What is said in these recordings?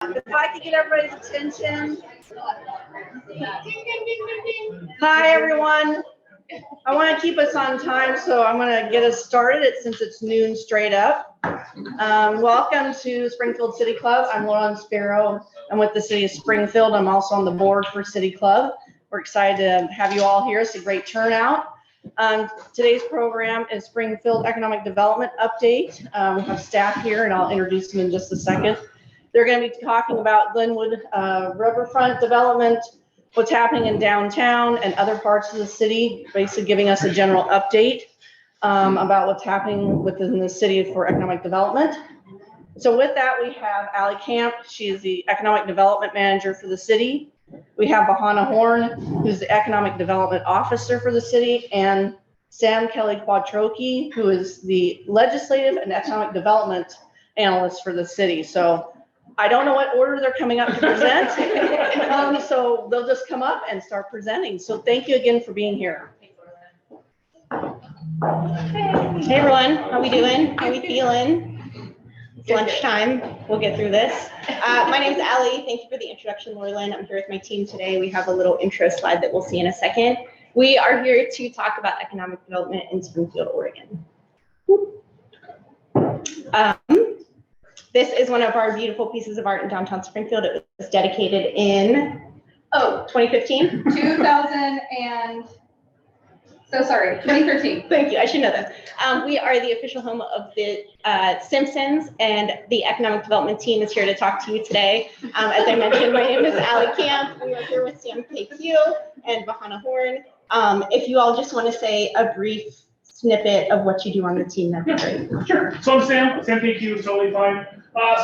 If I could get everybody's attention. Hi, everyone. I want to keep us on time, so I'm going to get us started since it's noon straight up. Welcome to Springfield City Club. I'm Lauren Sparrow. I'm with the City of Springfield. I'm also on the board for City Club. We're excited to have you all here. It's a great turnout. Today's program is Springfield Economic Development Update. We have staff here, and I'll introduce them in just a second. They're going to be talking about Glenwood Riverfront Development, what's happening in downtown and other parts of the city, basically giving us a general update about what's happening within the city for economic development. So with that, we have Allie Camp. She is the Economic Development Manager for the city. We have Bahana Horn, who's the Economic Development Officer for the city, and Sam Kelly Quattrochi, who is the Legislative and Economic Development Analyst for the city. So I don't know what order they're coming up to present, so they'll just come up and start presenting. So thank you again for being here. Hey everyone, how we doing? How we feeling? It's lunchtime. We'll get through this. My name is Allie. Thank you for the introduction, Laurelyn. I'm here with my team today. We have a little intro slide that we'll see in a second. We are here to talk about economic development in Springfield, Oregon. This is one of our beautiful pieces of art in downtown Springfield. It was dedicated in 2015. 2013. Thank you. I should know that. We are the official home of the Simpsons, and the economic development team is here to talk to you today. As I mentioned, my name is Allie Camp. We are here with Sam KQ and Bahana Horn. If you all just want to say a brief snippet of what you do on the team, that'd be great. Sure. So I'm Sam KQ, totally fine.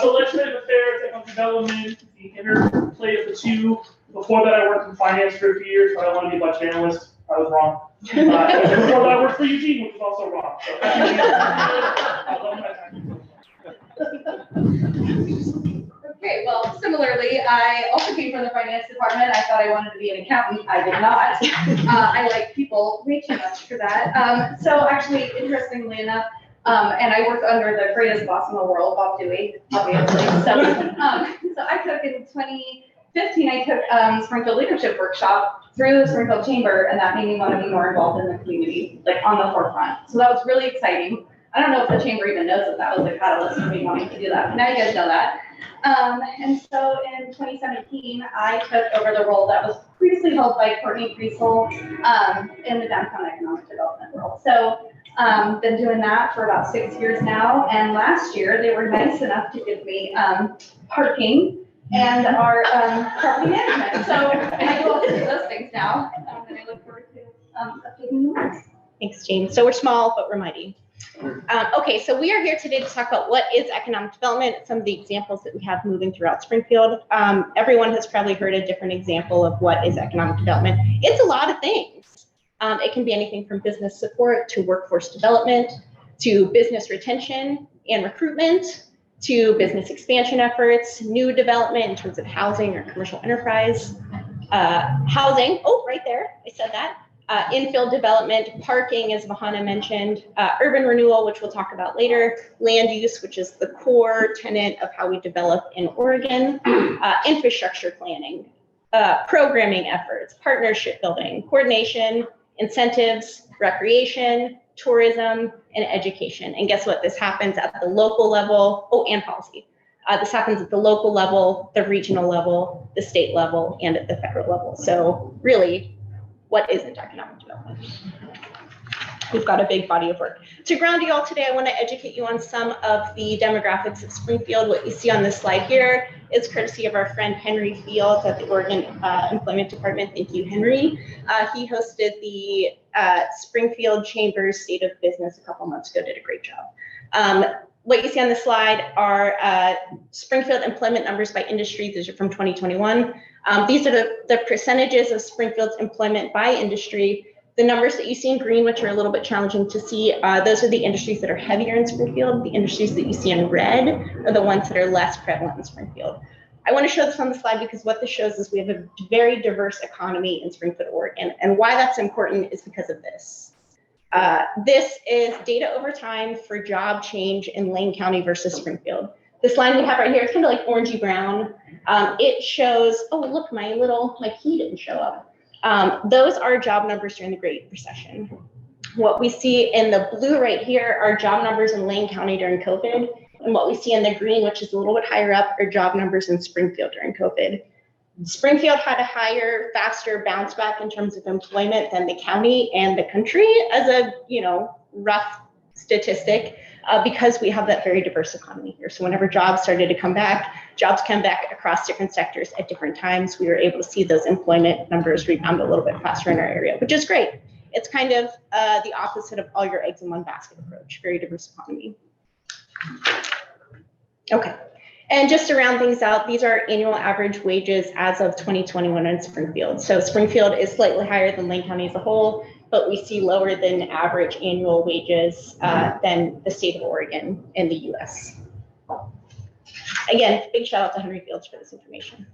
So legislative affairs, economic development, the interplay of the two. Before that, I worked in finance for a few years, but I want to be a budget analyst. I was wrong. Before that, I worked for Eugene, which was also wrong. So, I love my time. Okay, well, similarly, I also came from the finance department. I thought I wanted to be an accountant. I did not. I like people way too much for that. So actually, interestingly enough, and I worked under the greatest boss in the world, Bob Dewey, obviously. So I took in 2015, I took Springfield Leadership Workshop through the Springfield Chamber, and that made me want to be more involved in the community, like on the forefront. So that was really exciting. I don't know if the Chamber even knows that that was the catalyst for me wanting to do that, but now you guys know that. And so in 2017, I took over the role that was previously held by Courtney Priesel in the downtown economic development role. So been doing that for about 6 years now, and last year they were nice enough to give me parking and our property management. So I do all three of those things now, and I look forward to updating you guys. Thanks, James. So we're small, but we're mighty. Okay, so we are here today to talk about what is economic development, some of the examples that we have moving throughout Springfield. Everyone has probably heard a different example of what is economic development. It's a lot of things. It can be anything from business support to workforce development, to business retention and recruitment, to business expansion efforts, new development in terms of housing or commercial enterprise, housing, right there, I said that, infill development, parking, as Bahana mentioned, urban renewal, which we'll talk about later, land use, which is the core tenet of how we develop in Oregon, infrastructure planning, programming efforts, partnership building, coordination, incentives, recreation, tourism, and education. And guess what? This happens at the local level, and policy. This happens at the local level, the regional level, the state level, and at the federal level. So really, what isn't economic development? We've got a big body of work. To ground you all today, I want to educate you on some of the demographics of Springfield. What you see on this slide here is courtesy of our friend Henry Fields at the Oregon Employment Department. Thank you, Henry. He hosted the Springfield Chamber's State of Business a couple months ago, did a great job. What you see on the slide are Springfield employment numbers by industry. These are from 2021. These are the percentages of Springfield's employment by industry. The numbers that you see in green, which are a little bit challenging to see, those are the industries that are heavier in Springfield. The industries that you see in red are the ones that are less prevalent in Springfield. I want to show this on the slide because what this shows is we have a very diverse economy in Springfield, Oregon. And why that's important is because of this. This is data over time for job change in Lane County versus Springfield. This line we have right here, it's kind of like orangey brown. It shows, oh, look, my key didn't show up. Those are job numbers during the Great Recession. What we see in the blue right here are job numbers in Lane County during COVID. And what we see in the green, which is a little bit higher up, are job numbers in Springfield during COVID. Springfield had a higher, faster bounce back in terms of employment than the county and the country as a, rough statistic, because we have that very diverse economy here. So whenever jobs started to come back, jobs come back across different sectors at different times. We were able to see those employment numbers rebound a little bit faster in our area, which is great. It's kind of the opposite of all your eggs in one basket approach, very diverse economy. Okay. And just to round things out, these are annual average wages as of 2021 in Springfield. So Springfield is slightly higher than Lane County as a whole, but we see lower than average annual wages than the state of Oregon in the US. Again, big shout out to Henry Fields for this information.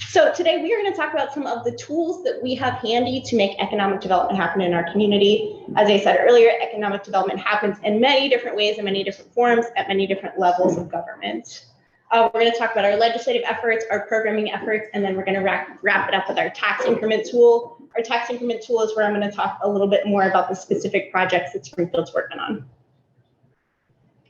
So today we are going to talk about some of the tools that we have handy to make economic development happen in our community. As I said earlier, economic development happens in many different ways, in many different forms, at many different levels of government. We're going to talk about our legislative efforts, our programming efforts, and then we're going to wrap it up with our tax increment tool. Our tax increment tool is where I'm going to talk a little bit more about the specific projects that Springfield's working on.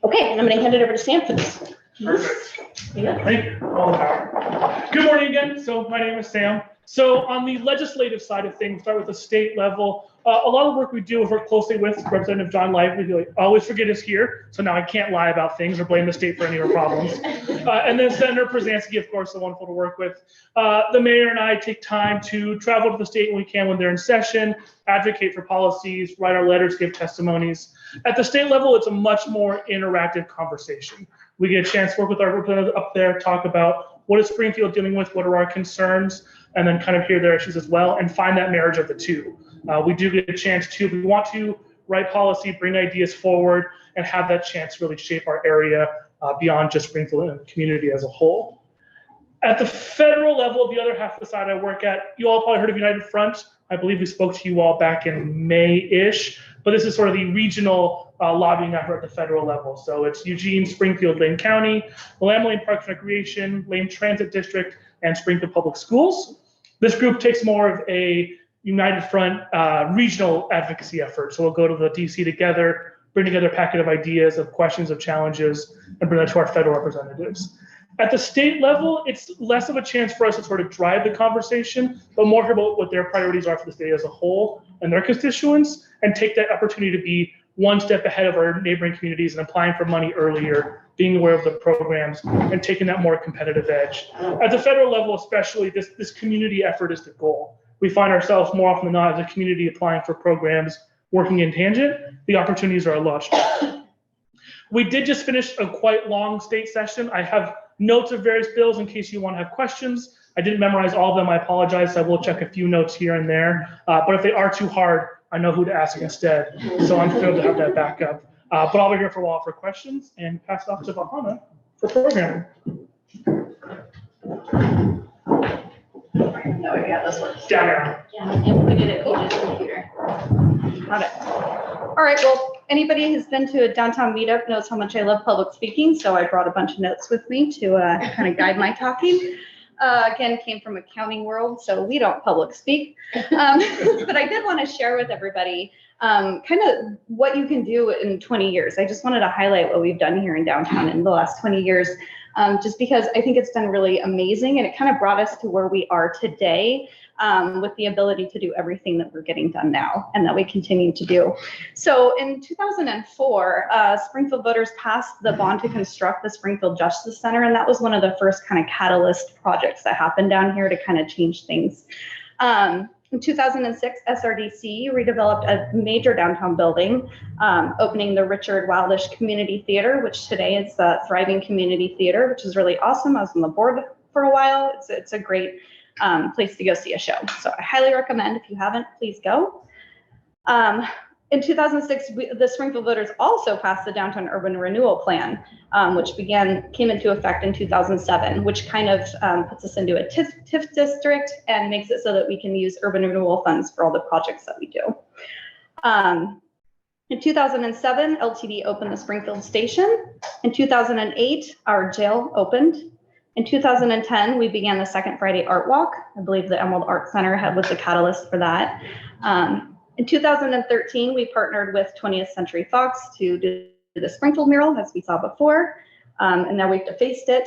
Okay, and I'm going to hand it over to Sam for this. Perfect. Yeah. Thank you. All the power. Good morning again. So my name is Sam. So on the legislative side of things, start with the state level. A lot of the work we do is work closely with Representative John Lively, who I always forget is here. So now I can't lie about things or blame the state for any of our problems. And then Senator Przansky, of course, so wonderful to work with. The mayor and I take time to travel to the state when we can when they're in session, advocate for policies, write our letters, give testimonies. At the state level, it's a much more interactive conversation. We get a chance to work with our representatives up there, talk about what is Springfield dealing with, what are our concerns, and then kind of hear their issues as well and find that marriage of the two. We do get a chance to, we want to write policy, bring ideas forward, and have that chance to really shape our area beyond just Springfield and the community as a whole. At the federal level, the other half of the side I work at, you all probably heard of United Front. I believe we spoke to you all back in May-ish, but this is sort of the regional lobbying effort at the federal level. So it's Eugene, Springfield, Lane County, Lane Parks and Recreation, Lane Transit District, and Springfield Public Schools. This group takes more of a United Front regional advocacy effort. So we'll go to the DC together, bring together a packet of ideas, of questions, of challenges, and bring that to our federal representatives. At the state level, it's less of a chance for us to sort of drive the conversation, but more about what their priorities are for the state as a whole and their constituents, and take that opportunity to be one step ahead of our neighboring communities and applying for money earlier, being aware of the programs, and taking that more competitive edge. At the federal level, especially, this community effort is the goal. We find ourselves more often than not as a community applying for programs, working in tangent. The opportunities are a lot stronger. We did just finish a quite long state session. I have notes of various bills in case you want to have questions. I didn't memorize all of them. I apologize. I will check a few notes here and there. But if they are too hard, I know who to ask instead. So I'm thrilled to have that backup. But I'll be here for a while for questions and pass it off to Bahana for programming. No, yeah, this one. Down there. Yeah, and we did it on his computer. Got it. All right, well, anybody who's been to a downtown meetup knows how much I love public speaking, so I brought a bunch of notes with me to kind of guide my talking. Again, came from accounting world, so we don't public speak. But I did want to share with everybody kind of what you can do in 20 years. I just wanted to highlight what we've done here in downtown in the last 20 years, just because I think it's been really amazing, and it kind of brought us to where we are today, with the ability to do everything that we're getting done now and that we continue to do. So in 2004, Springfield voters passed the bond to construct the Springfield Justice Center, and that was one of the first kind of catalyst projects that happened down here to kind of change things. In 2006, SRDC redeveloped a major downtown building, opening the Richard Wildish Community Theater, which today is a thriving community theater, which is really awesome. I was on the board for a while. It's a great place to go see a show. So I highly recommend, if you haven't, please go. In 2006, the Springfield voters also passed the Downtown Urban Renewal Plan, which came into effect in 2007, which kind of puts us into a TIF district and makes it so that we can use urban renewal funds for all the projects that we do. In 2007, LTD opened the Springfield station. In 2008, our jail opened. In 2010, we began the Second Friday Art Walk. I believe the Emerald Art Center was the catalyst for that. In 2013, we partnered with 20th Century Fox to do the Springfield mural, as we saw before, and now we've defaced it.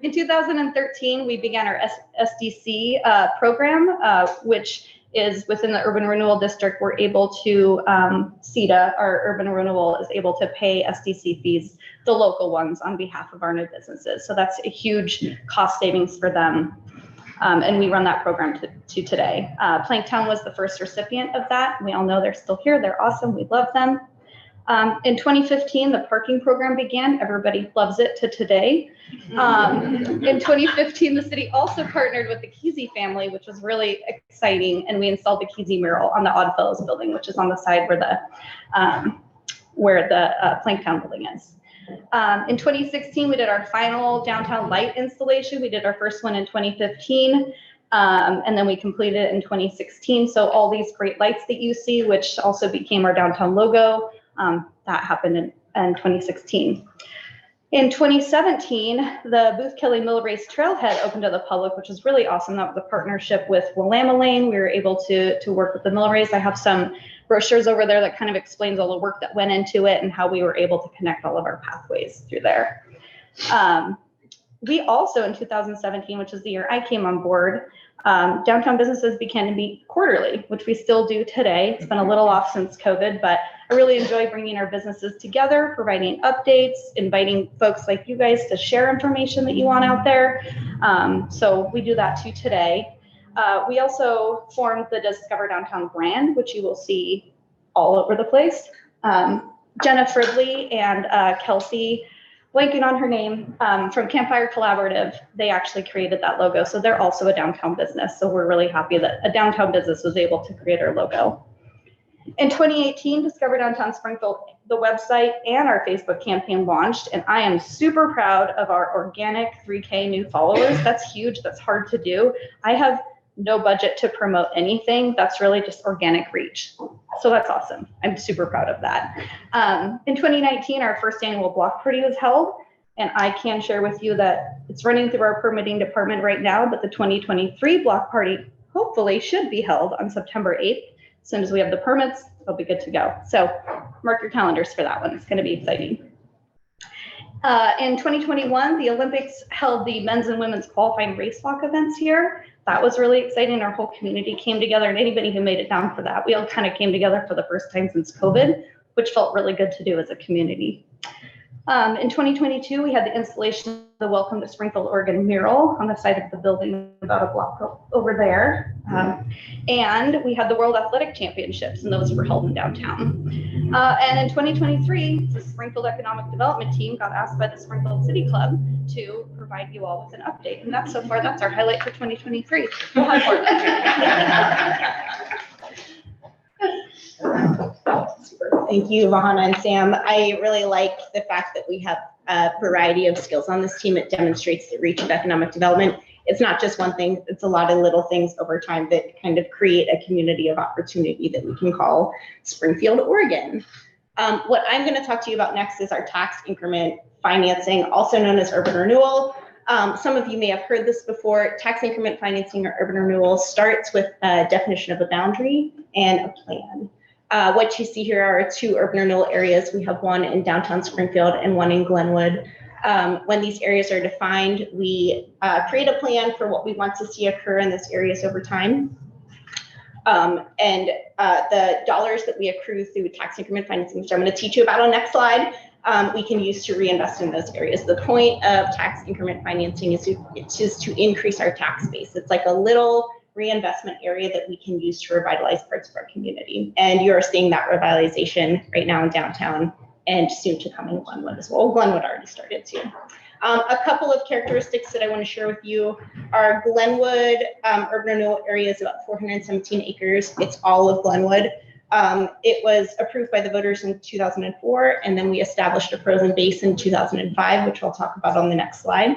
In 2013, we began our SDC program, which is within the Urban Renewal District. We're able to, CETA, our Urban Renewal, is able to pay SDC fees, the local ones, on behalf of our new businesses. So that's a huge cost savings for them. And we run that program to today. Planktown was the first recipient of that. We all know they're still here. They're awesome. We love them. In 2015, the parking program began. Everybody loves it to today. In 2015, the city also partnered with the Kesey family, which was really exciting. And we installed the Kesey mural on the Oddfellows building, which is on the side where the Planktown building is. In 2016, we did our final downtown light installation. We did our first one in 2015, and then we completed it in 2016. So all these great lights that you see, which also became our downtown logo, that happened in 2016. In 2017, the Booth Kelly Mill Race Trailhead opened to the public, which is really awesome. That was a partnership with Willamette Lane. We were able to work with the Mill Race. I have some brochures over there that kind of explains all the work that went into it and how we were able to connect all of our pathways through there. We also, in 2017, which is the year I came on board, downtown businesses began to meet quarterly, which we still do today. It's been a little off since COVID, but I really enjoy bringing our businesses together, providing updates, inviting folks like you guys to share information that you want out there. So we do that too today. We also formed the Discover Downtown brand, which you will see all over the place. Jenna Fridley and Kelsey, blanking on her name, from Campfire Collaborative, they actually created that logo. So they're also a downtown business. So we're really happy that a downtown business was able to create our logo. In 2018, Discover Downtown Springfield, the website and our Facebook campaign launched, and I am super proud of our organic 3K new followers. That's huge. That's hard to do. I have no budget to promote anything. That's really just organic reach. So that's awesome. I'm super proud of that. In 2019, our first annual block party was held, and I can share with you that it's running through our permitting department right now, but the 2023 block party hopefully should be held on September 8th. As soon as we have the permits, it'll be good to go. So mark your calendars for that one. It's going to be exciting. In 2021, the Olympics held the men's and women's qualifying race walk events here. That was really exciting. Our whole community came together, and anybody who made it down for that, we all kind of came together for the first time since COVID, which felt really good to do as a community. In 2022, we had the installation of the Welcome to Springfield, Oregon mural on the side of the building about a block over there. And we had the World Athletic Championships, and those were held in downtown. And in 2023, the Springfield Economic Development team got asked by the Springfield City Club to provide you all with an update. And that's so far, that's our highlight for 2023. We'll have more. Thank you, Vahana and Sam. I really like the fact that we have a variety of skills on this team. It demonstrates the reach of economic development. It's not just one thing, it's a lot of little things over time that kind of create a community of opportunity that we can call Springfield, Oregon. What I'm going to talk to you about next is our tax increment financing, also known as urban renewal. Some of you may have heard this before. Tax increment financing or urban renewal starts with a definition of a boundary and a plan. What you see here are two urban renewal areas. We have one in downtown Springfield and one in Glenwood. When these areas are defined, we create a plan for what we want to see occur in those areas over time. The dollars that we accrue through tax increment financing, which I'm going to teach you about on next slide, we can use to reinvest in those areas. The point of tax increment financing is to increase our tax base. It's like a little reinvestment area that we can use to revitalize parts of our community. And you're seeing that revitalization right now in downtown and soon to come in Glenwood as well. Glenwood already started too. A couple of characteristics that I want to share with you are Glenwood urban renewal area is about 417 acres. It's all of Glenwood. It was approved by the voters in 2004, and then we established a frozen base in 2005, which I'll talk about on the next slide.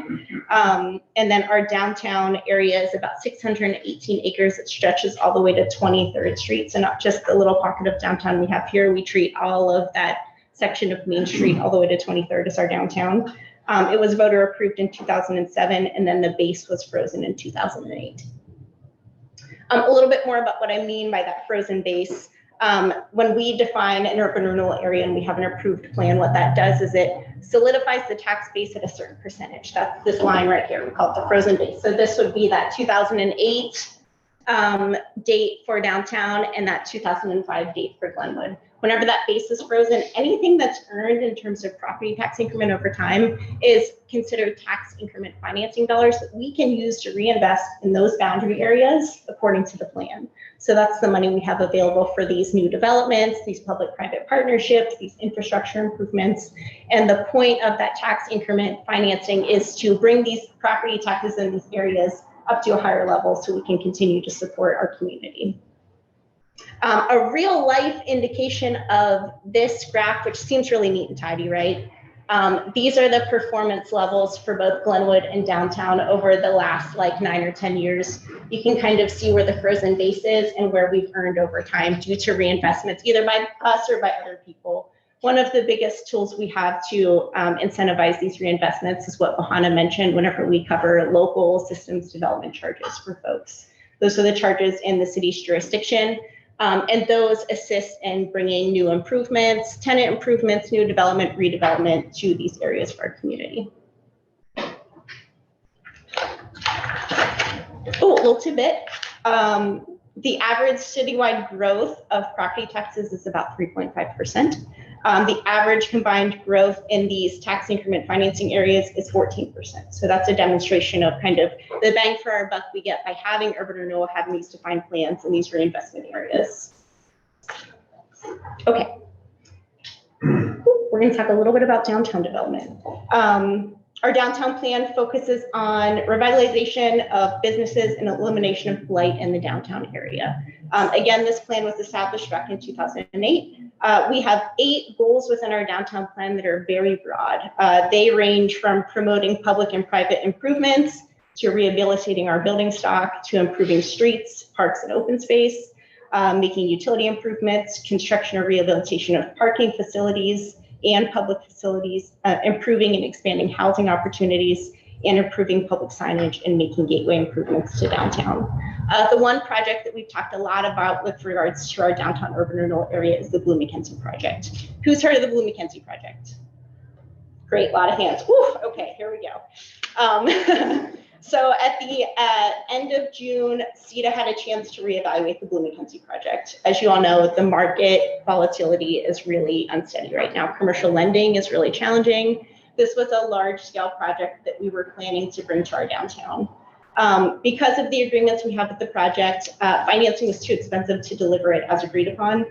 And then our downtown area is about 618 acres. It stretches all the way to 23rd Street. So not just the little pocket of downtown we have here. We treat all of that section of Main Street all the way to 23rd as our downtown. It was voter approved in 2007, and then the base was frozen in 2008. A little bit more about what I mean by that frozen base. When we define an urban renewal area and we have an approved plan, what that does is it solidifies the tax base at a certain percentage. That's this line right here. We call it the frozen base. So this would be that 2008 date for downtown and that 2005 date for Glenwood. Whenever that base is frozen, anything that's earned in terms of property tax increment over time is considered tax increment financing dollars that we can use to reinvest in those boundary areas according to the plan. So that's the money we have available for these new developments, these public-private partnerships, these infrastructure improvements. And the point of that tax increment financing is to bring these property taxes in these areas up to a higher level so we can continue to support our community. A real life indication of this graph, which seems really neat and tidy, right? These are the performance levels for both Glenwood and downtown over the last like 9 or 10 years. You can kind of see where the frozen base is and where we've earned over time due to reinvestments, either by us or by other people. One of the biggest tools we have to incentivize these reinvestments is what Bahana mentioned whenever we cover local systems development charges for folks. Those are the charges in the city's jurisdiction. And those assist in bringing new improvements, tenant improvements, new development, redevelopment to these areas for our community. Oh, a little tidbit. The average citywide growth of property taxes is about 3.5%. The average combined growth in these tax increment financing areas is 14%. So that's a demonstration of kind of the bang for our buck we get by having urban renewal, having these defined plans in these reinvestment areas. Okay. We're going to talk a little bit about downtown development. Our downtown plan focuses on revitalization of businesses and elimination of blight in the downtown area. Again, this plan was established back in 2008. We have 8 goals within our downtown plan that are very broad. They range from promoting public and private improvements to rehabilitating our building stock, to improving streets, parks, and open space, making utility improvements, construction or rehabilitation of parking facilities and public facilities, improving and expanding housing opportunities, and improving public signage and making gateway improvements to downtown. The one project that we've talked a lot about with regards to our downtown urban renewal area is the Blue Mackenzie project. Who's heard of the Blue Mackenzie project? Great, a lot of hands. Woo, okay, here we go. So at the end of June, CETA had a chance to reevaluate the Blue Mackenzie project. As you all know, the market volatility is really unsteady right now. Commercial lending is really challenging. This was a large scale project that we were planning to bring to our downtown. Because of the agreements we have with the project, financing was too expensive to deliver it as agreed upon.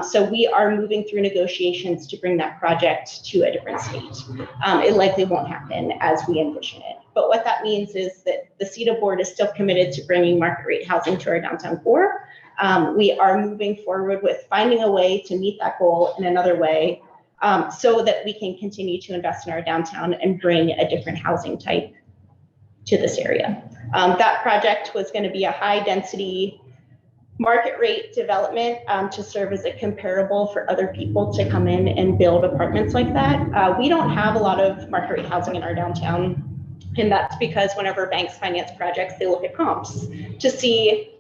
So we are moving through negotiations to bring that project to a different state. It likely won't happen as we envision it. But what that means is that the CETA board is still committed to bringing market rate housing to our downtown core. We are moving forward with finding a way to meet that goal in another way so that we can continue to invest in our downtown and bring a different housing type to this area. That project was going to be a high density market rate development to serve as a comparable for other people to come in and build apartments like that. We don't have a lot of market rate housing in our downtown, and that's because whenever banks finance projects, they look at comps to see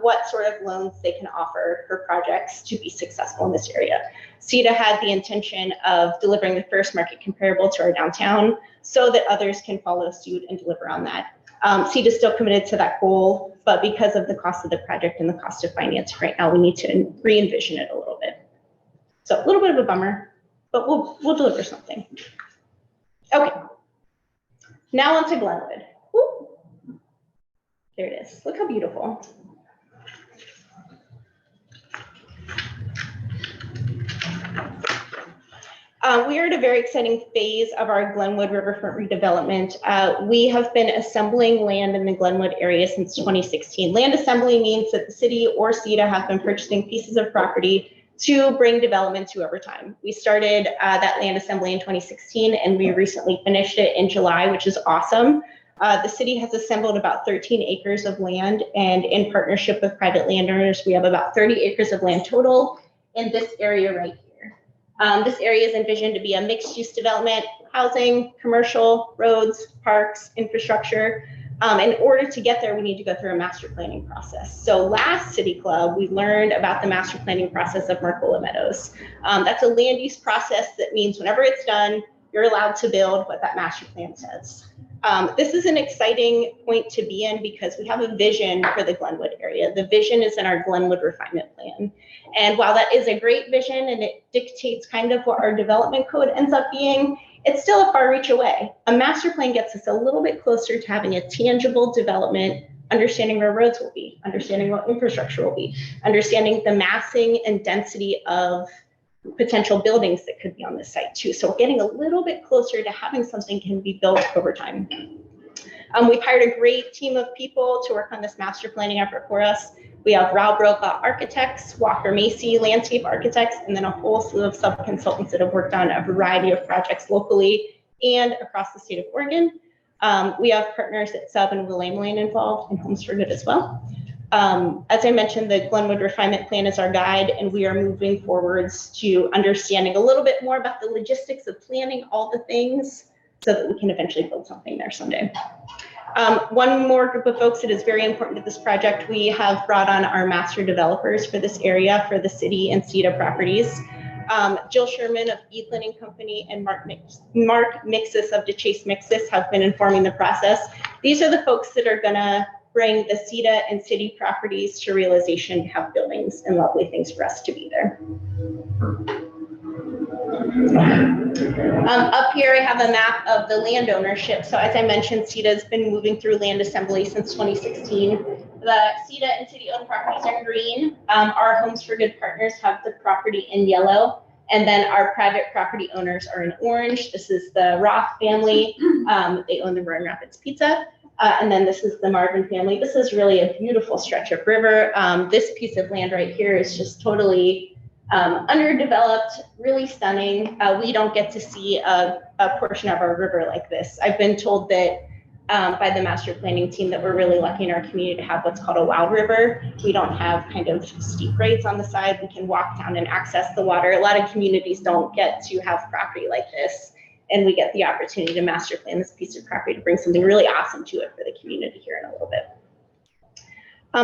what sort of loans they can offer for projects to be successful in this area. CETA had the intention of delivering the first market comparable to our downtown so that others can follow suit and deliver on that. CETA is still committed to that goal, but because of the cost of the project and the cost of financing right now, we need to re-envision it a little bit. So a little bit of a bummer, but we'll deliver something. Okay, now on to Glenwood. Woo. There it is. Look how beautiful. We are at a very exciting phase of our Glenwood Riverfront redevelopment. We have been assembling land in the Glenwood area since 2016. Land assembly means that the city or CETA have been purchasing pieces of property to bring development to over time. We started that land assembly in 2016 and we recently finished it in July, which is awesome. The city has assembled about 13 acres of land, and in partnership with private landowners, we have about 30 acres of land total in this area right here. This area is envisioned to be a mixed-use development, housing, commercial, roads, parks, infrastructure. In order to get there, we need to go through a master planning process. So last City Club, we learned about the master planning process of Marcola Meadows. That's a land use process that means whenever it's done, you're allowed to build what that master plan says. This is an exciting point to be in because we have a vision for the Glenwood area. The vision is in our Glenwood refinement plan. And while that is a great vision and it dictates kind of what our development code ends up being, it's still a far reach away. A master plan gets us a little bit closer to having a tangible development, understanding where roads will be, understanding what infrastructure will be, understanding the massing and density of potential buildings that could be on this site too. So we're getting a little bit closer to having something can be built over time. We've hired a great team of people to work on this master planning effort for us. We have Rao Broca architects, Walker Macy landscape architects, and then a whole slew of sub-consultants that have worked on a variety of projects locally and across the state of Oregon. We have partners at Sub and William Lane involved and Homes for Good as well. As I mentioned, the Glenwood Refinement Plan is our guide, and we are moving forwards to understanding a little bit more about the logistics of planning all the things so that we can eventually build something there someday. One more group of folks that is very important to this project, we have brought on our master developers for this area for the city and CETA properties. Jill Sherman of Eatland and Company and Mark Mixis of DeChase Mixis have been informing the process. These are the folks that are gonna bring the CETA and city properties to realization, to have buildings and lovely things for us to be there. Up here, I have a map of the land ownership. So as I mentioned, CETA has been moving through land assembly since 2016. The CETA and city-owned properties are green. Our Homes for Good partners have the property in yellow. And then our private property owners are in orange. This is the Roth family. They own the Roaring Rapids Pizza. And then this is the Marvin family. This is really a beautiful stretch of river. This piece of land right here is just totally underdeveloped, really stunning. We don't get to see a portion of our river like this. I've been told that by the master planning team that we're really lucky in our community to have what's called a wild river. We don't have kind of steep grades on the side. We can walk down and access the water. A lot of communities don't get to have property like this. And we get the opportunity to master plan this piece of property to bring something really awesome to it for the community here in a little bit.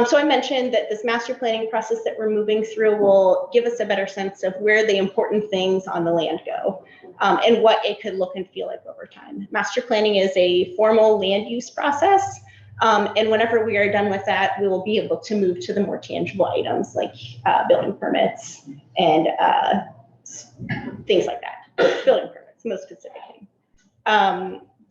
So I mentioned that this master planning process that we're moving through will give us a better sense of where the important things on the land go and what it could look and feel like over time. Master planning is a formal land use process. And whenever we are done with that, we will be able to move to the more tangible items like building permits and things like that. Building permits, most specifically.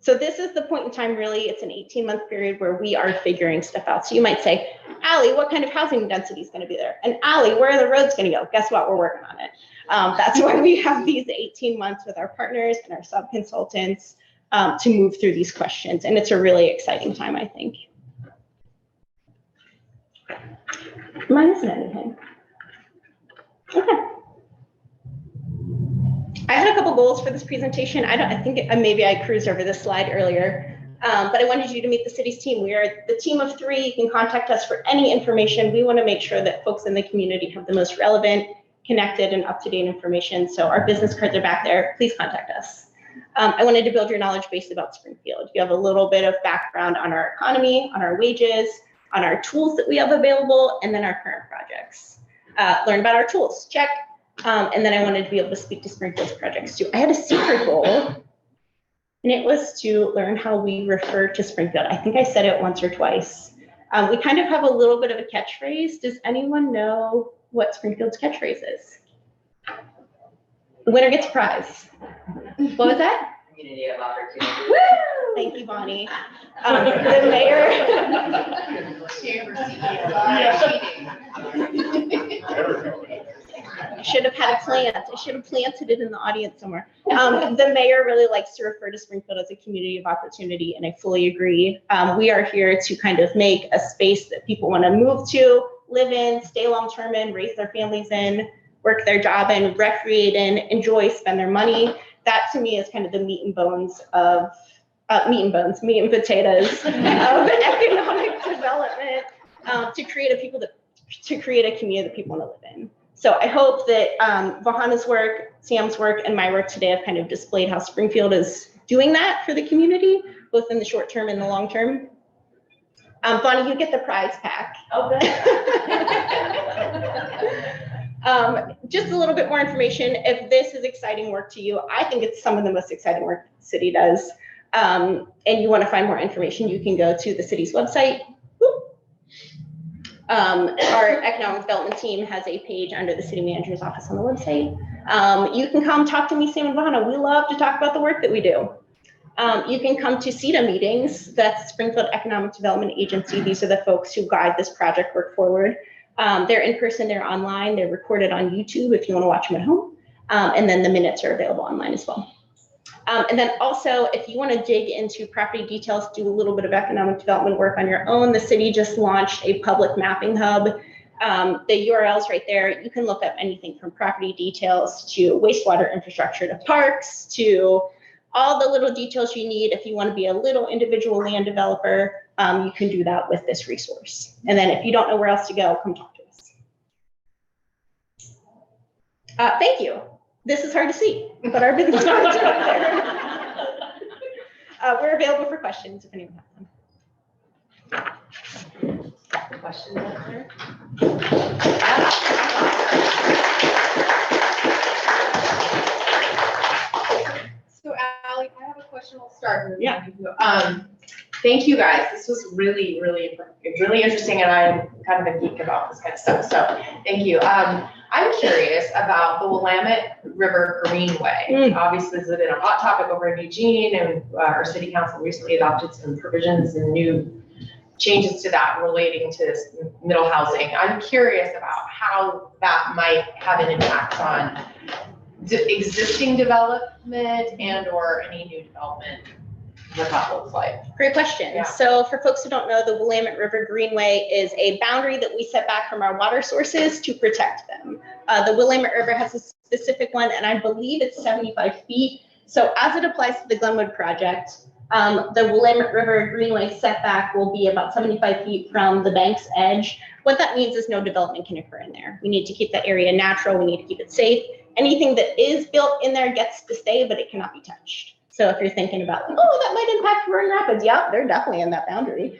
So this is the point in time, really, it's an 18-month period where we are figuring stuff out. So you might say, Allie, what kind of housing density is going to be there? And Allie, where are the roads going to go? Guess what? We're working on it. That's why we have these 18 months with our partners and our sub-consultants to move through these questions. And it's a really exciting time, I think. Am I missing anything? Okay. I had a couple goals for this presentation. I think maybe I cruised over this slide earlier, but I wanted you to meet the city's team. We are the team of 3. You can contact us for any information. We want to make sure that folks in the community have the most relevant, connected, and up-to-date information. So our business cards are back there. Please contact us. I wanted to build your knowledge base about Springfield. You have a little bit of background on our economy, on our wages, on our tools that we have available, and then our current projects. Learn about our tools. Check. And then I wanted to be able to speak to Springfield's projects too. I had a secret goal, and it was to learn how we refer to Springfield. I think I said it once or twice. We kind of have a little bit of a catchphrase. Does anyone know what Springfield's catchphrase is? The winner gets a prize. What was that? Community of opportunity. Woo! Thank you, Bonnie. The mayor. should have had a plant. I should have planted it in the audience somewhere. The mayor really likes to refer to Springfield as a community of opportunity, and I fully agree. We are here to kind of make a space that people want to move to, live in, stay long-term in, raise their families in, work their job in, recreate in, enjoy, spend their money. That to me is kind of the meat and potatoes of economic development, to create a community that people want to live in. So I hope that Vahana's work, Sam's work, and my work today have kind of displayed how Springfield is doing that for the community, both in the short term and the long term. Bonnie, you get the prize pack. Oh, good. Just a little bit more information. If this is exciting work to you, I think it's some of the most exciting work the city does. And you want to find more information, you can go to the city's website. Our economic development team has a page under the city manager's office on the website. You can come talk to me, Sam and Vahana. We love to talk about the work that we do. You can come to CETA meetings. That's Springfield Economic Development Agency. These are the folks who guide this project work forward. They're in person, they're online, they're recorded on YouTube if you want to watch them at home. And then the minutes are available online as well. And then also, if you want to dig into property details, do a little bit of economic development work on your own, the city just launched a public mapping hub. The URL's right there. You can look up anything from property details to wastewater infrastructure to parks to all the little details you need. If you want to be a little individual land developer, you can do that with this resource. And then if you don't know where else to go, come talk to us. Thank you. This is hard to see, but our business cards are up there. We're available for questions if anyone has them. Questions out there? So Allie, I have a question. We'll start. Yeah. Thank you guys. This was really, really, really interesting, and I'm kind of a geek about this kind of stuff. So thank you. I'm curious about the Willamette River Greenway. Obviously, this has been a hot topic over in Eugene, and our city council recently adopted some provisions and new changes to that relating to middle housing. I'm curious about how that might have an impact on existing development and or any new development, what that looks like. Great question. Yeah. So for folks who don't know, the Willamette River Greenway is a boundary that we set back from our water sources to protect them. The Willamette River has a specific one, and I believe it's 75 feet. So as it applies to the Glenwood project, the Willamette River Greenway setback will be about 75 feet from the bank's edge. What that means is no development can occur in there. We need to keep that area natural. We need to keep it safe. Anything that is built in there gets to stay, but it cannot be touched. So if you're thinking about, oh, that might impact Roaring Rapids, yeah, they're definitely in that boundary.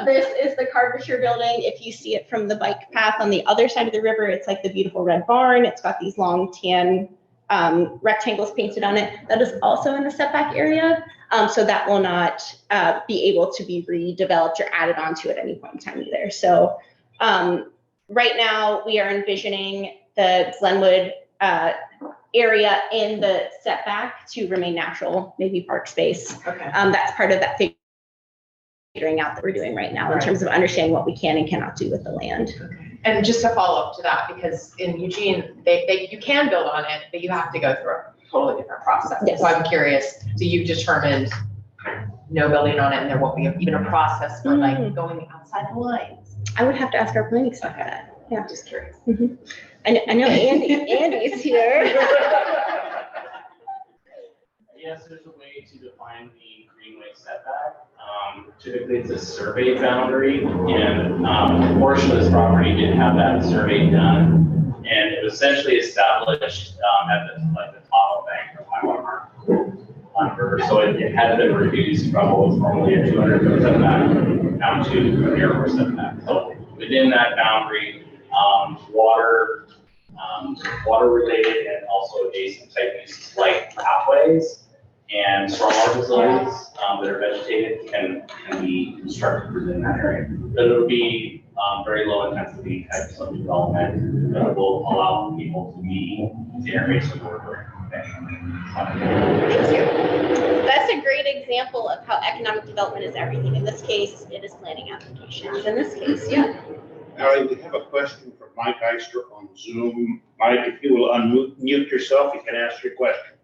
This is the Carver building. If you see it from the bike path on the other side of the river, it's like the beautiful red barn. It's got these long tan rectangles painted on it. That is also in the setback area. So that will not be able to be redeveloped or added onto at any point in time either. So right now we are envisioning the Glenwood area in the setback to remain natural, maybe park space. Okay. That's part of that figuring out that we're doing right now in terms of understanding what we can and cannot do with the land. Okay. And just to follow up to that, because in Eugene, you can build on it, but you have to go through a totally different process. Yes. So I'm curious, so you've determined no building on it, and there won't be even a process for like going outside the lines? I would have to ask our planning staff that. Yeah. Just curious. I know Andy's here. Yes, there's a way to define the greenway setback. Typically, it's a survey boundary, and a portion of this property did have that survey done, and it was essentially established at the top of bank of high water mark on the river. So it had been reduced from what was normally a 200-foot setback down to a narrower setback. So within that boundary, water-related and also adjacent type uses like pathways and stormwater facilities that are vegetated can be constructed within that area. But it'll be very low intensity types of development that will allow people to meet the areas of work. That's a great example of how economic development is everything. In this case, it is planning applications. In this case, yeah. Allie, we have a question from Mike Eister on Zoom. Mike, if you will unmute yourself, you can ask your question.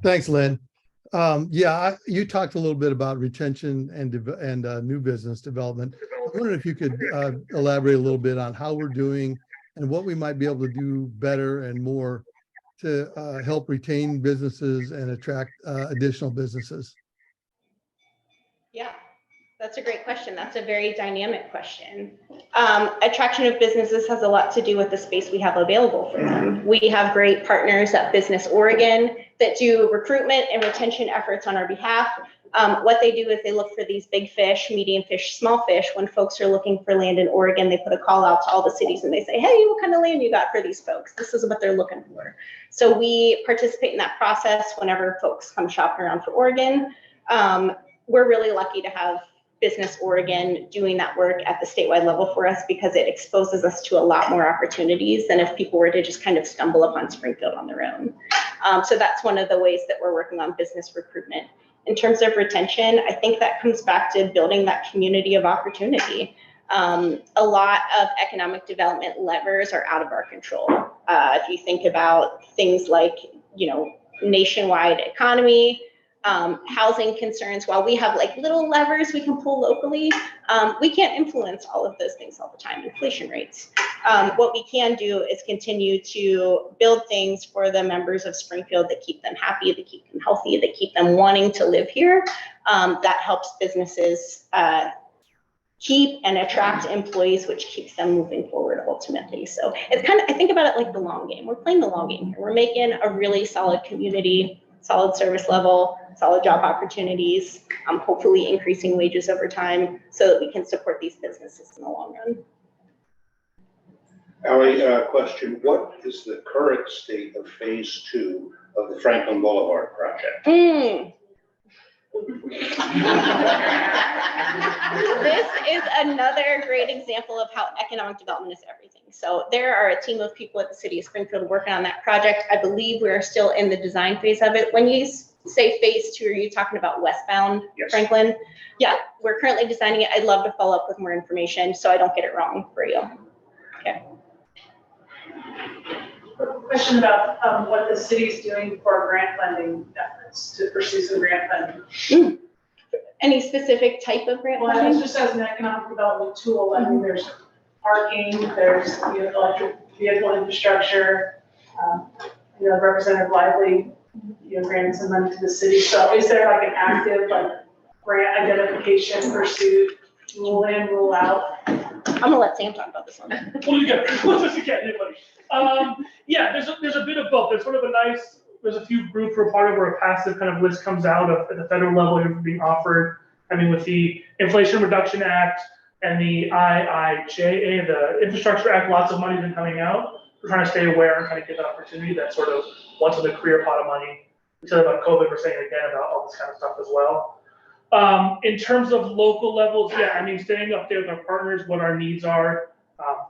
Thanks, Lynn. You talked a little bit about retention and new business development. I wondered if you could elaborate a little bit on how we're doing and what we might be able to do better and more to help retain businesses and attract additional businesses. Yeah, that's a great question. That's a very dynamic question. Attraction of businesses has a lot to do with the space we have available for them. We have great partners at Business Oregon that do recruitment and retention efforts on our behalf. What they do is they look for these big fish, medium fish, small fish. When folks are looking for land in Oregon, they put a call out to all the cities and they say, hey, what kind of land you got for these folks? This is what they're looking for. So we participate in that process whenever folks come shopping around for Oregon. We're really lucky to have Business Oregon doing that work at the statewide level for us because it exposes us to a lot more opportunities than if people were to just kind of stumble upon Springfield on their own. So that's one of the ways that we're working on business recruitment. In terms of retention, I think that comes back to building that community of opportunity. A lot of economic development levers are out of our control. If you think about things like, nationwide economy, housing concerns, while we have like little levers we can pull locally, we can't influence all of those things all the time, inflation rates. What we can do is continue to build things for the members of Springfield that keep them happy, that keep them healthy, that keep them wanting to live here. That helps businesses keep and attract employees, which keeps them moving forward ultimately. So it's kind of, I think about it like the long game. We're playing the long game here. We're making a really solid community, solid service level, solid job opportunities, hopefully increasing wages over time so that we can support these businesses in the long run. Allie, question, what is the current state of phase 2 of the Franklin Boulevard project? This is another great example of how economic development is everything. So there are a team of people at the city of Springfield working on that project. I believe we are still in the design phase of it. When you say phase 2, are you talking about westbound Franklin? Yeah, we're currently designing it. I'd love to follow up with more information so I don't get it wrong for you. Okay. Question about what the city's doing for grant funding efforts to pursue some grant funding. Any specific type of grant Well, funding? just as an economic development tool, I mean, there's parking, there's electric vehicle infrastructure, Representative Lively, granted some money to the city. So is there like an active grant identification pursuit, rule in, rule out? I'm gonna let Sam talk about this one. Well, you get anybody. Yeah, there's a bit of both. There's sort of there's a few groups we're part of where a passive kind of list comes out at the federal level you're being offered. I mean, with the Inflation Reduction Act and the IIJA, the Infrastructure Act, lots of money's been coming out. We're trying to stay aware and kind of give that opportunity. That's sort of once in the career pot of money. We said about COVID, we're saying again about all this kind of stuff as well. In terms of local levels, yeah, I mean, staying up there with our partners, what our needs are,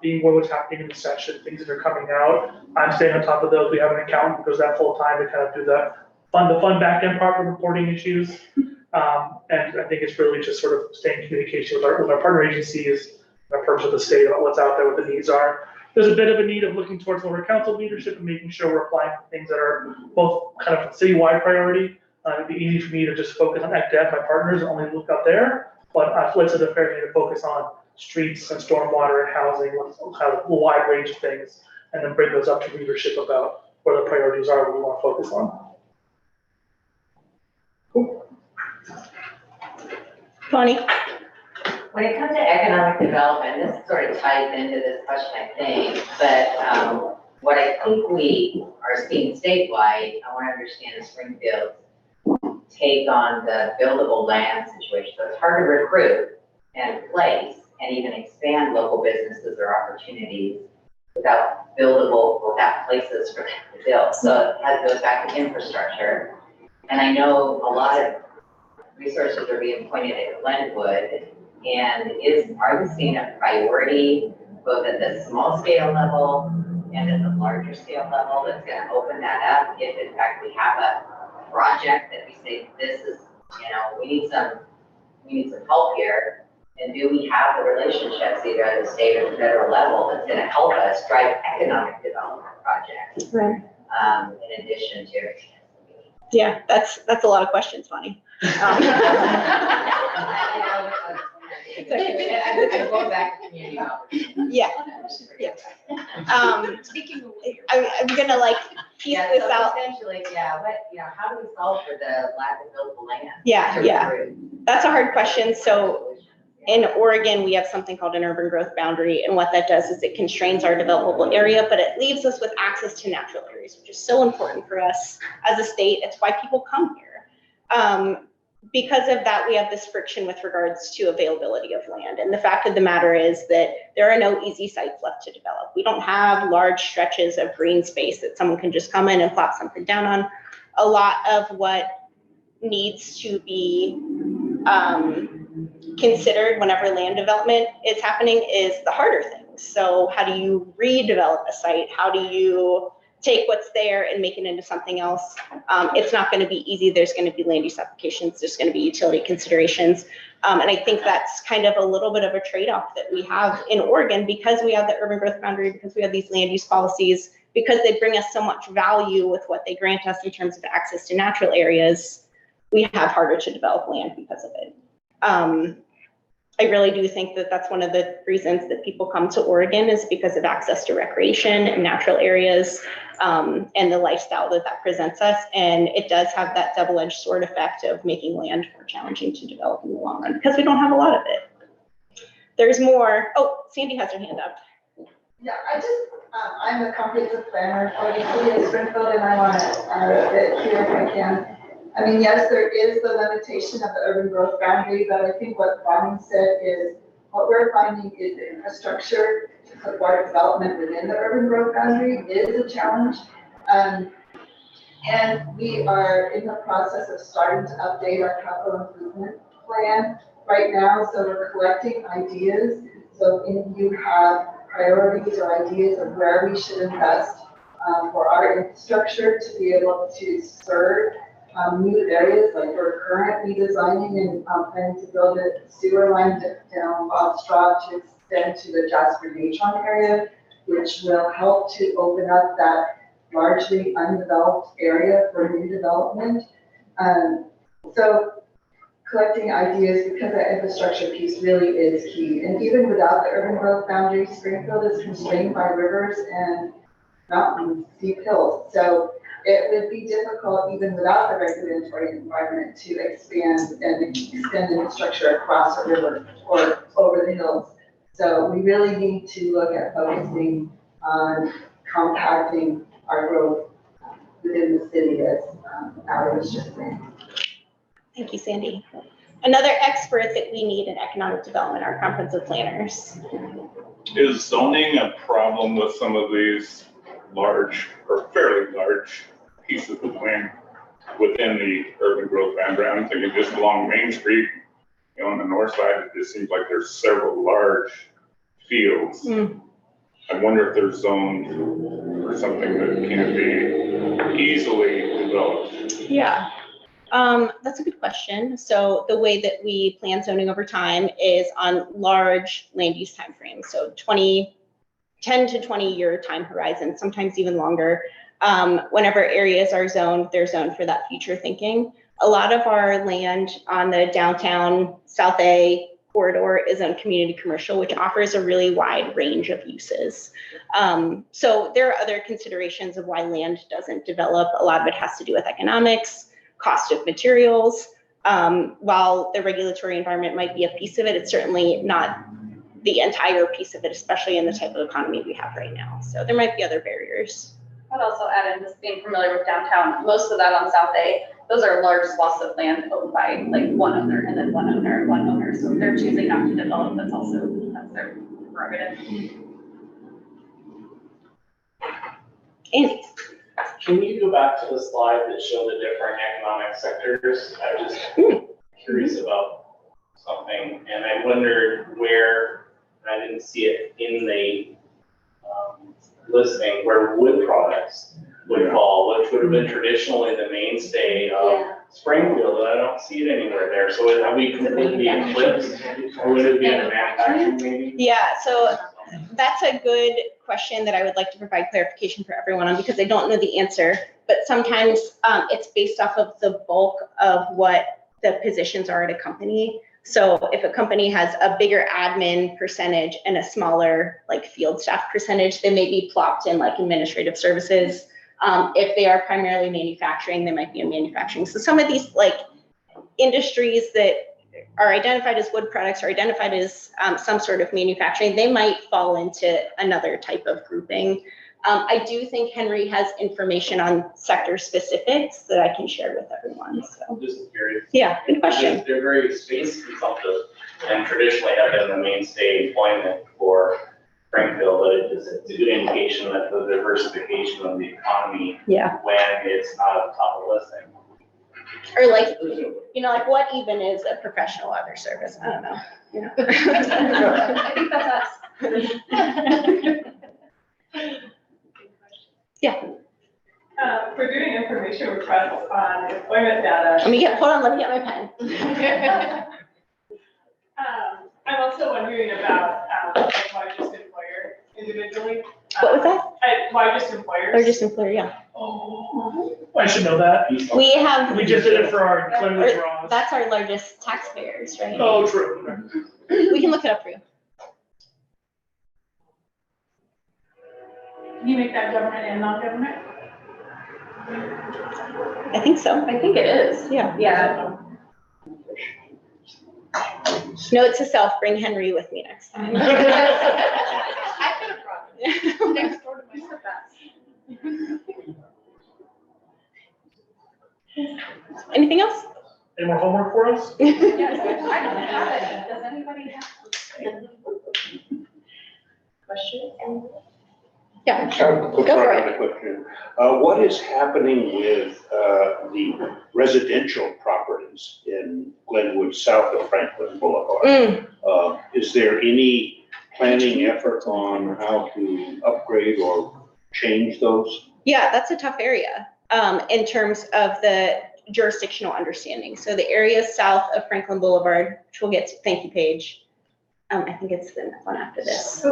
being aware what's happening in the session, things that are coming out. I'm staying on top of those. We have an accountant who goes that full time to kind of do the fun back end part of reporting issues. And I think it's really just sort of staying in communication with our partner agencies, our purpose of the state about what's out there, what the needs are. There's a bit of a need of looking towards lower council leadership and making sure we're applying things that are both kind of citywide priority. It'd be easy for me to just focus on ECDF, my partners, and only look up there. But I feel it's a fair thing to focus on streets and stormwater and housing, kind of a wide range of things, and then bring those up to leadership about where the priorities are, what we want to focus on. Cool. Tony? When it comes to economic development, this sort of ties into this question, I think, but what I think we are seeing statewide, I want to understand Springfield's take on the buildable land situation. So it's hard to recruit and place and even expand local businesses or opportunities without places for them to build. So that goes back to infrastructure. And I know a lot of resources are being pointed at Glenwood, and are we seeing a priority both at the small scale level and at the larger scale level that's going to open that up if in fact we have a project that we say this is, we need some help here. And do we have the relationships either at the state or the federal level that's gonna help us drive economic development projects? Right. In addition to. Yeah, that's a lot of questions, Bonnie. I'm going back to community outreach. Yeah, yeah. I'm gonna like piece Yeah, this so out. essentially, how do we solve for the lack of buildable land? Yeah, yeah. Recruit? That's a hard question. So in Oregon, we have something called an urban growth boundary, and what that does is it constrains our developable area, but it leaves us with access to natural areas, which is so important for us as a state. It's why people come here. Because of that, we have this friction with regards to availability of land. And the fact of the matter is that there are no easy sites left to develop. We don't have large stretches of green space that someone can just come in and plop something down on. A lot of what needs to be considered whenever land development is happening is the harder things. So how do you redevelop a site? How do you take what's there and make it into something else? It's not going to be easy. There's going to be land use applications. There's going to be utility considerations. And I think that's kind of a little bit of a trade-off that we have in Oregon because we have the urban growth boundary, because we have these land use policies, because they bring us so much value with what they grant us in terms of access to natural areas. We have harder to develop land because of it. I really do think that that's one of the reasons that people come to Oregon is because of access to recreation and natural areas, and the lifestyle that presents us. And it does have that double-edged sword effect of making land more challenging to develop in the long run because we don't have a lot of it. There's more. Oh, Sandy has her hand up. Yeah, I'm a comprehensive planner for the city of Springfield, and I want to add a bit here if I can. I mean, yes, there is the limitation of the urban growth boundary, but I think what Bonnie said is what we're finding is the infrastructure to support development within the urban growth boundary is a challenge. And we are in the process of starting to update our capital improvement plan right now. So we're collecting ideas. So if you have priorities or ideas of where we should invest for our infrastructure to be able to serve new areas, like we're currently designing and planning to build a sewer line down Bob Straw to extend to the Jasper Natron area, which will help to open up that largely undeveloped area for new development. So collecting ideas, because that infrastructure piece really is key. And even without the urban growth boundary, Springfield is constrained by rivers and mountains, steep hills. So it would be difficult even without the regulatory environment to expand and extend infrastructure across a river or over the hills. So we really need to look at focusing on compacting our growth within the city, as Allie was just saying. Thank you, Sandy. Another expert that we need in economic development are comprehensive planners. Is zoning a problem with some of these large or fairly large pieces of land within the urban growth boundary? I'm thinking just along Main Street, on the north side, it just seems like there's several large fields. I wonder if they're zoned or something that can be easily developed. Yeah, that's a good question. So the way that we plan zoning over time is on large land use timeframes. So 10 to 20 year time horizon, sometimes even longer. Whenever areas are zoned, they're zoned for that future thinking. A lot of our land on the downtown South A corridor is on community commercial, which offers a really wide range of uses. So there are other considerations of why land doesn't develop. A lot of it has to do with economics, cost of materials. While the regulatory environment might be a piece of it, it's certainly not the entire piece of it, especially in the type of economy we have right now. So there might be other barriers. I'd also add in, just being familiar with downtown, most of that on South A, those are large swaths of land owned by like one owner and then one owner and one owner. So if they're choosing not to develop, that's their prerogative. Andy. Can you go back to the slide that showed the different economic sectors? I was just curious about something, and I wondered where, and I didn't see it in the listing, where wood products would fall, which would have been traditionally the mainstay of Springfield, I don't see it anywhere there, so are we completely eclipsed? Or would it be in the manufacturing maybe? Yeah, so that's a good question that I would like to provide clarification for everyone on because I don't know the answer. But sometimes it's based off of the bulk of what the positions are at a company. So if a company has a bigger admin percentage and a smaller like field staff percentage, they may be plopped in like administrative services. If they are primarily manufacturing, they might be in manufacturing. So some of these like industries that are identified as wood products or identified as some sort of manufacturing, they might fall into another type of grouping. I do think Henry has information on sector specifics that I can share with everyone. So I'm just curious. yeah, good question. They're very space consumptive and traditionally have been the mainstay employment for Springfield, but it's a good indication that the diversification of the economy Yeah. when it's not at the top of the listing. Or like, you know, like what even is a professional other service? I don't know, you know. I think that's us. Yeah, For doing information requests on employment data. let me get my pen. I'm also wondering about like largest employer individually. What was that? Largest employers. Largest employer, yeah. Oh, I should know that. We have, We just did it for our Glenwood Riverfront. that's our largest taxpayers, right? Oh, true. We can look it up for you. Can you make that government and non-government? I think so. I think it is. Yeah. Yeah. Note to self, bring Henry with me next time. I could have brought it next door to my stepdad. Anything else? Any more homework for us? Yes, I don't have any. Does anybody have? Question? Yeah. Go for it. Another question. What is happening with the residential properties in Glenwood south of Franklin Boulevard? Is there any planning effort on how to upgrade or change those? Yeah, that's a tough area in terms of the jurisdictional understanding. So the area south of Franklin Boulevard, which we'll get to, thank you, Paige. I think it's the one after this.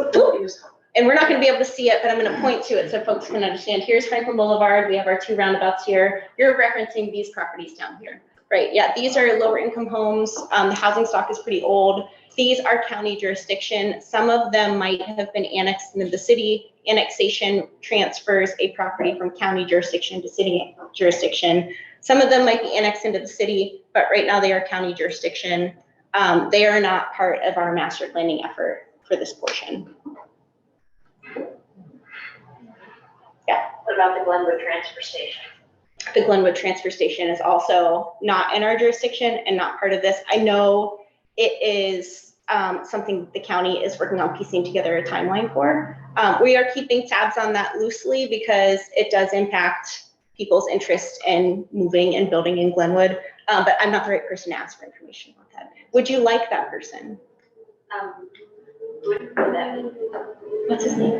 And we're not going to be able to see it, but I'm going to point to it so folks can understand. Here's Franklin Boulevard. We have our two roundabouts here. You're referencing these properties down here, right? Yeah, these are lower income homes. The housing stock is pretty old. These are county jurisdiction. Some of them might have been annexed into the city. Annexation transfers a property from county jurisdiction to city jurisdiction. Some of them might be annexed into the city, but right now they are county jurisdiction. They are not part of our master planning effort for this portion. What about the Glenwood transfer station? The Glenwood transfer station is also not in our jurisdiction and not part of this. I know it is something the county is working on piecing together a timeline for. We are keeping tabs on that loosely because it does impact people's interest in moving and building in Glenwood. But I'm not the right person to ask for information about that. Would you like that person? What's his name?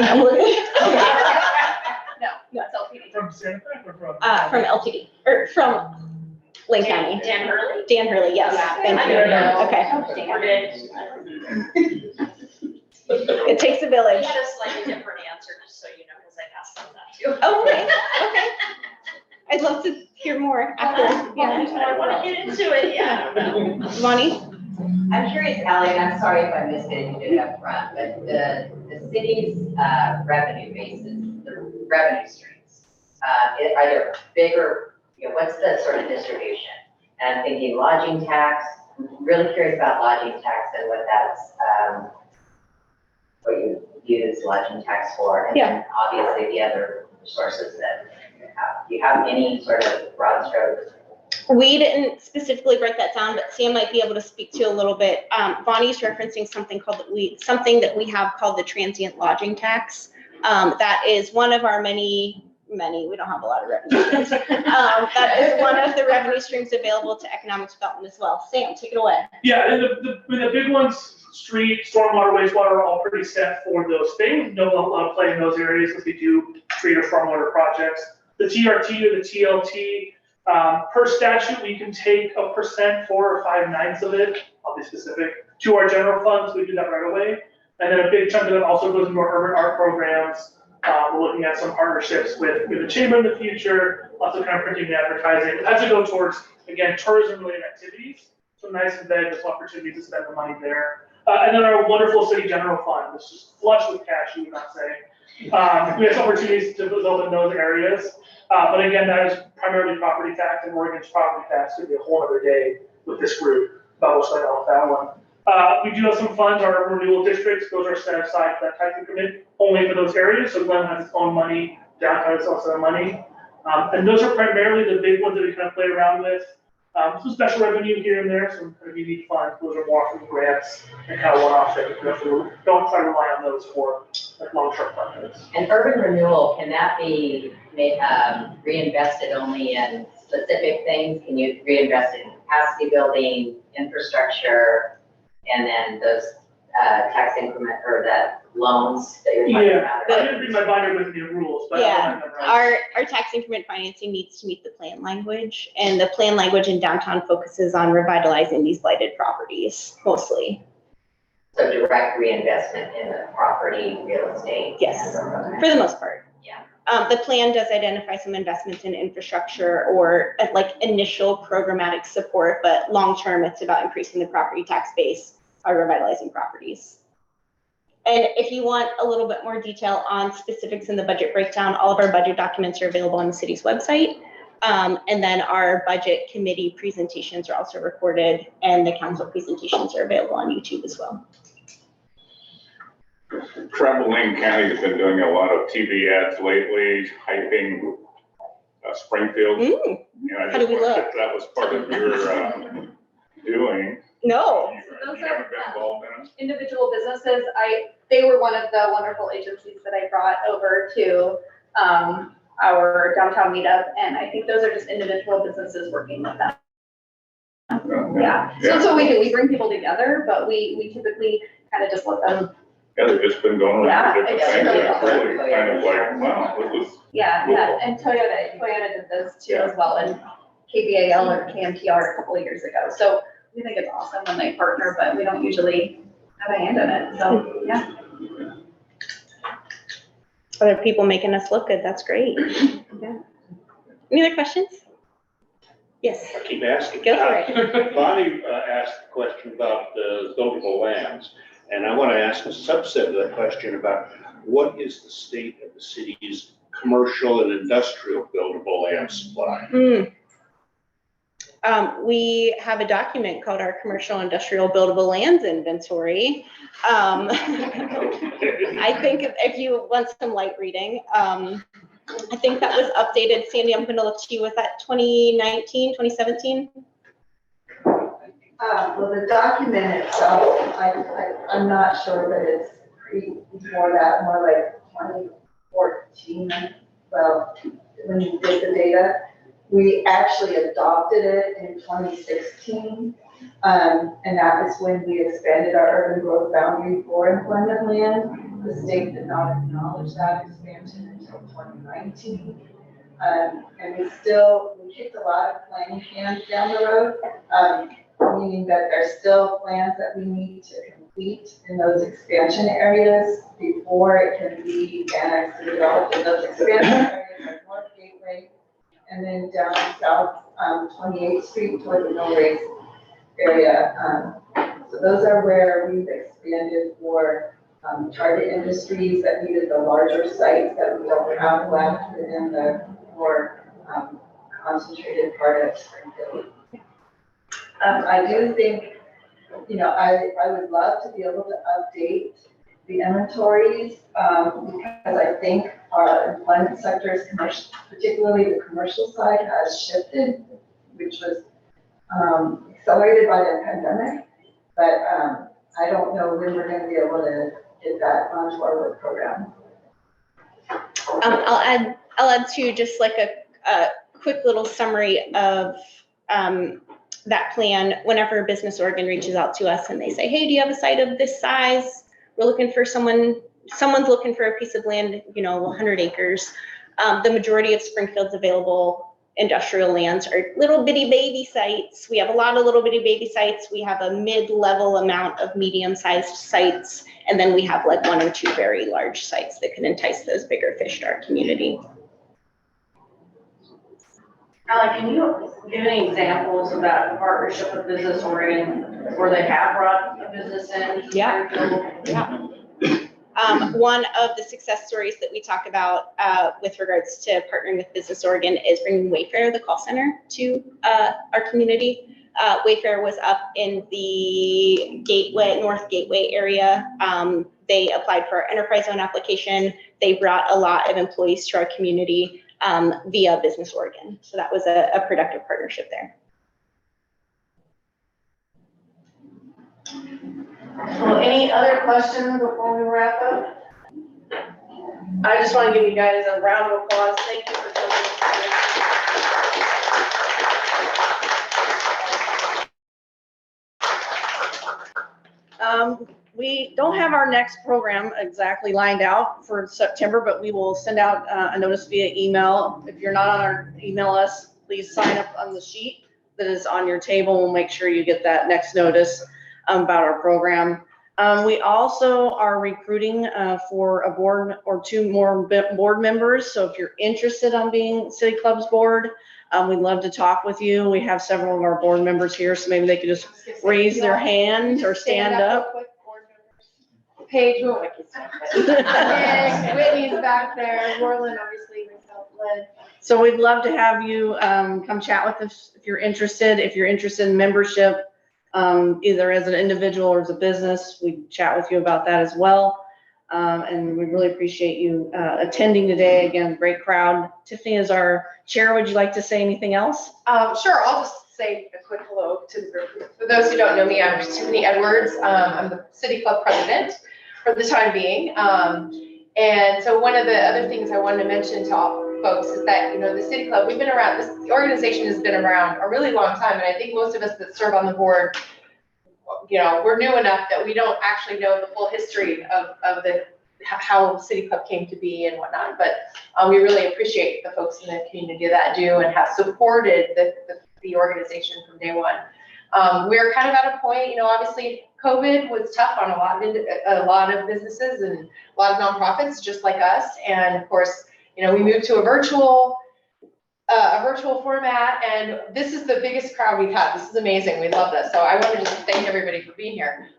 I'm looking. No, it's LPD. From Santa Fe or from? From LTD, or from Lake County. Dan Hurley? Dan Hurley, yes, thank you. Okay. It takes a village. Had a slightly different answer, just so you know, because I asked them that too. Oh, okay, okay. I'd love to hear more after. I want to get into it, yeah. Bonnie? I'm curious, Ally, and I'm sorry if I missed it, if you did it up front, but the city's revenue basis, the revenue streams, are there bigger, you know, what's the sort of distribution? And I'm thinking lodging tax, I'm really curious about lodging tax and what that's, what you use lodging tax for. And then obviously the other sources that you have. Do you have any sort of broad strokes? We didn't specifically break that down, but Sam might be able to speak to a little bit. Bonnie's referencing something that we have called the transient lodging tax. That is one of our many, we don't have a lot of revenue streams. That is one of the revenue streams available to economic development as well. Sam, take it away. Yeah, and the big ones, street, stormwater, wastewater, are all pretty set for those things. No one play in those areas because we do street or stormwater projects. The TRT or the TLT Per statute, we can take 1%, 4 or 5/9 of it, I'll be specific, to our general funds. We do that right away. And then a big chunk of it also goes into our urban art programs. We're looking at some partnerships with the chamber in the future, also kind of printing and advertising. It has to go towards, again, tourism-related activities. So nice and vague, there's opportunity to spend the money there. And then our wonderful city general fund, which is flush with cash, you would not say. We have opportunities to develop in those areas. But again, that is primarily property tax, and Oregon's property tax could be a whole other day with this group, about what's going on with that one. We do have some funds, our urban renewal districts, those are set aside for that type of commitment, only for those areas. So Glen has its own money, downtown has also money. And those are primarily the big ones that we kind of play around with. Some special revenue here and there, some kind of unique funds. Those are more from grants and kind of one-off things. Don't try to rely on those for like long-term funds. And urban renewal, can that be reinvested only in specific things? Can you reinvest in capacity building, infrastructure, and then those tax increment or the loans that you're talking about? I didn't read my binder with the rules, but Yeah, I don't our tax increment financing needs to meet the plan language, and the plan language in downtown focuses on revitalizing these blighted properties mostly. So direct reinvestment in the property, real estate? Yes, for the most part. Yeah. The plan does identify some investments in infrastructure or like initial programmatic support, but long-term, it's about increasing the property tax base by revitalizing properties. And if you want a little bit more detail on specifics in the budget breakdown, all of our budget documents are available on the city's website. And then our budget committee presentations are also recorded, and the council presentations are available on YouTube as well. Travel Lane County has been doing a lot of TV ads lately, hyping Springfield. And I How do just we wondered look? if that was part of your doing. No. Those You are, haven't been involved in it? individual businesses. They were one of the wonderful agencies that I brought over to our downtown meetup, and I think those are just individual businesses working with them. Yeah, so that's what we do. We bring people together, but we typically kind of just let them. Yeah, they've just been going around Yeah, different it's things. really It's really kind of like, wow, this is. Yeah, and Toyota did this too as well, and KBAL or KMTR a couple of years ago. So we think it's awesome when they partner, but we don't usually have a hand in it. So, yeah. Other people making us look good, that's great. Yeah. Any other questions? Yes. I keep asking. Go for it. Bonnie asked a question about the buildable lands, and I want to ask a subset of that question about what is the state of the city's commercial and industrial buildable land supply? We have a document called our Commercial Industrial Buildable Lands Inventory. I think if you want some light reading, I think that was updated. Sandy, I'm going to look to you. Was that 2019, 2017? Well, the document itself, I'm not sure, but it's before that, more like 2014. Well, when you did the data, we actually adopted it in 2016. And that is when we expanded our urban growth boundary for employment land. The state did not acknowledge that expansion until 2019. And we kicked a lot of planning cans down the road, meaning that there's still plans that we need to complete in those expansion areas before it can be annexed and developed in those expansion areas like North Gateway, and then down south, 28th Street toward the Mill Race area. So those are where we've expanded for target industries that needed the larger sites that we don't have left within the more concentrated part of Springfield. I do think, I would love to be able to update the inventories because I think our employment sectors, particularly the commercial side, has shifted, which was accelerated by the pandemic. But I don't know when we're going to be able to get that onto our work program. I'll add to just like a quick little summary of that plan. Whenever a business organ reaches out to us and they say, hey, do you have a site of this size? We're looking for someone's looking for a piece of land, 100 acres. The majority of Springfield's available industrial lands are little bitty baby sites. We have a lot of little bitty baby sites. We have a mid-level amount of medium-sized sites. And then we have like 1 or 2 very large sites that can entice those bigger fish to our community. Alec, can you give any examples of that partnership with Business Oregon where they have brought a business in? Yeah. One of the success stories that we talk about with regards to partnering with Business Oregon is bringing Wayfair, the call center, to our community. Wayfair was up in the North Gateway area. They applied for our enterprise zone application. They brought a lot of employees to our community via Business Oregon. So that was a productive partnership there. Well, any other questions before we wrap up? I just want to give you guys a round of applause. Thank you for coming. We don't have our next program exactly lined out for September, but we will send out a notice via email. If you're not on our email us, please sign up on the sheet that is on your table. We'll make sure you get that next notice about our program. We also are recruiting for a board or 2 more board members. So if you're interested on being City Club's board, we'd love to talk with you. We have several of our board members here, so maybe they could just raise their hand or stand up. Paige, who Whitney's back there, Warland, obviously, myself, Lynn. So we'd love to have you come chat with us if you're interested. If you're interested in membership, either as an individual or as a business, we chat with you about that as well. And we really appreciate you attending today. Again, great crowd. Tiffany is our chair. Would you like to say anything else? Sure, I'll just say a quick hello to the group. For those who don't know me, I'm Tiffany Edwards. I'm the City Club president for the time being. And so one of the other things I wanted to mention to all folks is that, the City Club, we've been around, the organization has been around a really long time. And I think most of us that serve on the board, we're new enough that we don't actually know the full history of how City Club came to be and whatnot. But we really appreciate the folks in the community that do and have supported the organization from day one. We're kind of at a point, obviously COVID was tough on a lot of businesses and a lot of nonprofits just like us. And of course, we moved to a virtual format, and this is the biggest crowd we've had. This is amazing. We love this. So I wanted to just thank everybody for being here.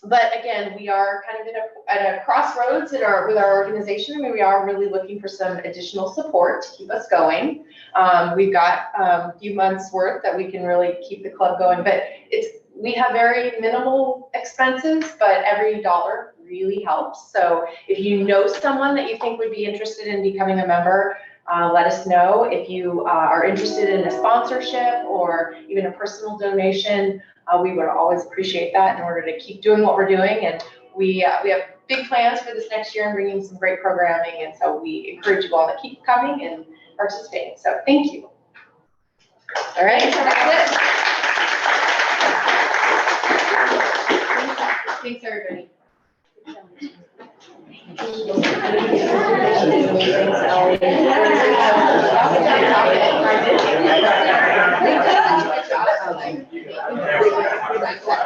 But again, we are kind of at a crossroads with our organization. I mean, we are really looking for some additional support to keep us going. We've got a few months worth that we can really keep the club going, but we have very minimal expenses, but every dollar really helps. So if you know someone that you think would be interested in becoming a member, let us know. If you are interested in a sponsorship or even a personal donation, we would always appreciate that in order to keep doing what we're doing. And we have big plans for this next year and bringing some great programming. And so we encourage you all to keep coming and participating. So thank you. All right, that's it. Thanks, everybody. Thank you.